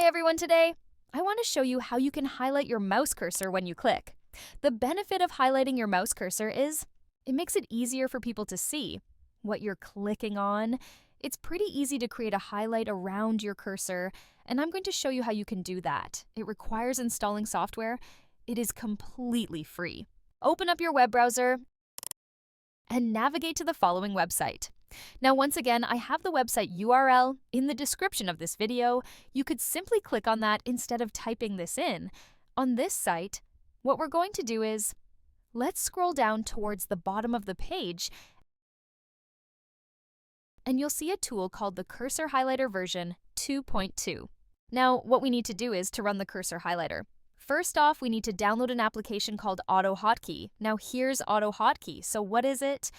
everyone, today I want to show you how you can highlight your mouse cursor when you click. The benefit of highlighting your mouse cursor is it makes it easier for people to see what you're clicking on. It's pretty easy to create a highlight around your cursor, and I'm going to show you how you can do that. It requires installing software. It is completely free. Open up your web browser and navigate to the following website. Now, once again, I have the website URL in the description of this video. You could simply click on that instead of typing this in. On this site, what we're going to do is, let's scroll down towards the bottom of the page, and you'll see a tool called the Cursor Highlighter version 2.2. Now, what we need to do is to run the cursor highlighter. First off, we need to download an application called AutoHotkey. Now, here's AutoHotkey. So what is it?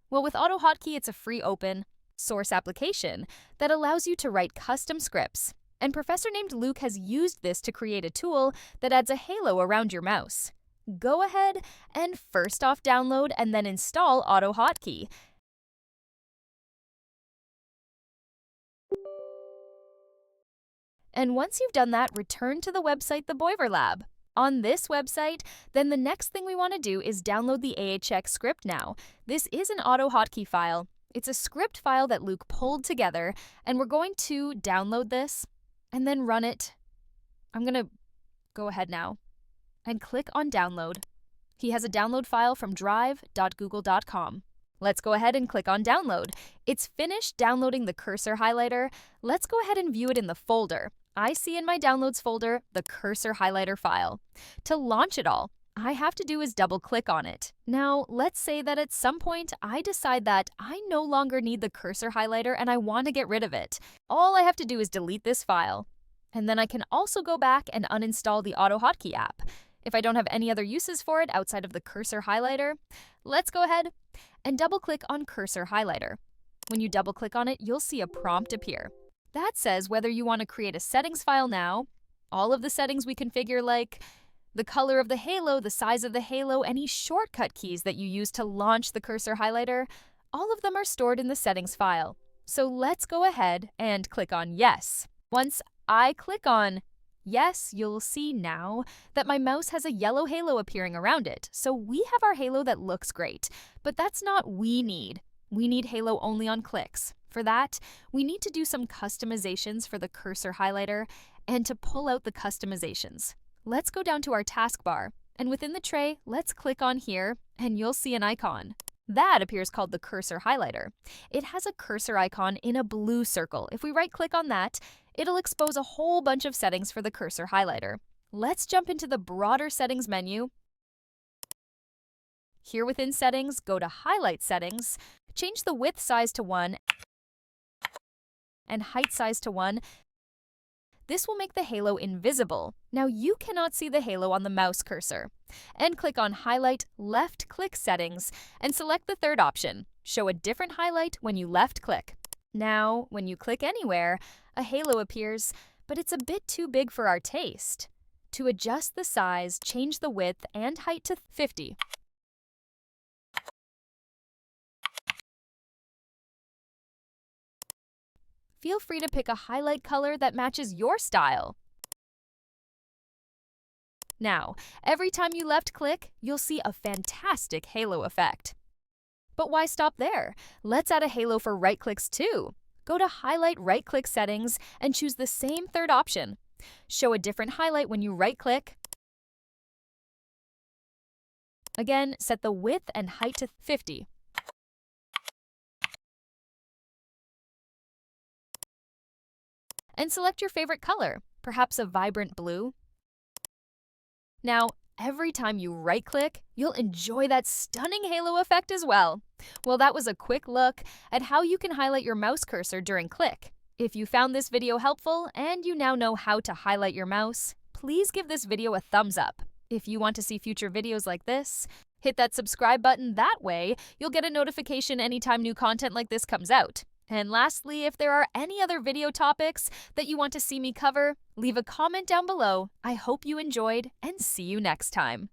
Well, with AutoHotkey, it's a free open source application that allows you to write custom scripts. And professor named Luke has used this to create a tool that adds a halo around your mouse. Go ahead and first off download and then install AutoHotkey. And once you've done that, return to the website, the Boiver Lab. On this website, then the next thing we want to do is download the AHX script now. This is an AutoHotkey file. It's a script file that Luke pulled together, and we're going to download this and then run it. I'm going to go ahead now and click on download. He has a download file from drive.google.com. Let's go ahead and click on download. It's finished downloading the cursor highlighter. Let's go ahead and view it in the folder. I see in my downloads folder the cursor highlighter file. To launch it all, I have to do is double click on it. Now, let's say that at some point I decide that I no longer need the cursor highlighter and I want to get rid of it. All I have to do is delete this file. And then I can also go back and uninstall the AutoHotkey app. If I don't have any other uses for it outside of the cursor highlighter, let's go ahead and double click on cursor highlighter. When you double click on it, you'll see a prompt appear. That says whether you want to create a settings file now, all of the settings we configure like the color of the halo, the size of the halo, any shortcut keys that you use to launch the cursor highlighter, all of them are stored in the settings file. So let's go ahead and click on yes. Once I click on yes, you'll see now that my mouse has a yellow halo appearing around it. So we have our halo that looks great, but that's not what we need. We need halo only on clicks. For that, we need to do some customizations for the cursor highlighter and to pull out the customizations. Let's go down to our taskbar, and within the tray, let's click on here, and you'll see an icon. That appears called the cursor highlighter. It has a cursor icon in a blue circle. If we right-click on that, it'll expose a whole bunch of settings for the cursor highlighter. Let's jump into the broader settings menu. Here within settings, go to highlight settings, change the width size to 1 and height size to 1. This will make the halo invisible. Now you cannot see the halo on the mouse cursor. And click on Highlight Left Click Settings and select the third option, Show a different highlight when you left click. Now, when you click anywhere, a halo appears, but it's a bit too big for our taste. To adjust the size, change the width and height to 50. Feel free to pick a highlight color that matches your style. Now, every time you left click, you'll see a fantastic halo effect. But why stop there? Let's add a halo for right clicks too. Go to Highlight Right Click Settings and choose the same third option. Show a different highlight when you right click. Again, set the width and height to 50. And select your favorite color, perhaps a vibrant blue. Now, every time you right-click, you'll enjoy that stunning halo effect as well. Well, that was a quick look at how you can highlight your mouse cursor during click. If you found this video helpful and you now know how to highlight your mouse, please give this video a thumbs up. If you want to see future videos like this, hit that subscribe button. That way, you'll get a notification anytime new content like this comes out. And lastly, if there are any other video topics that you want to see me cover, leave a comment down below. I hope you enjoyed, and see you next time.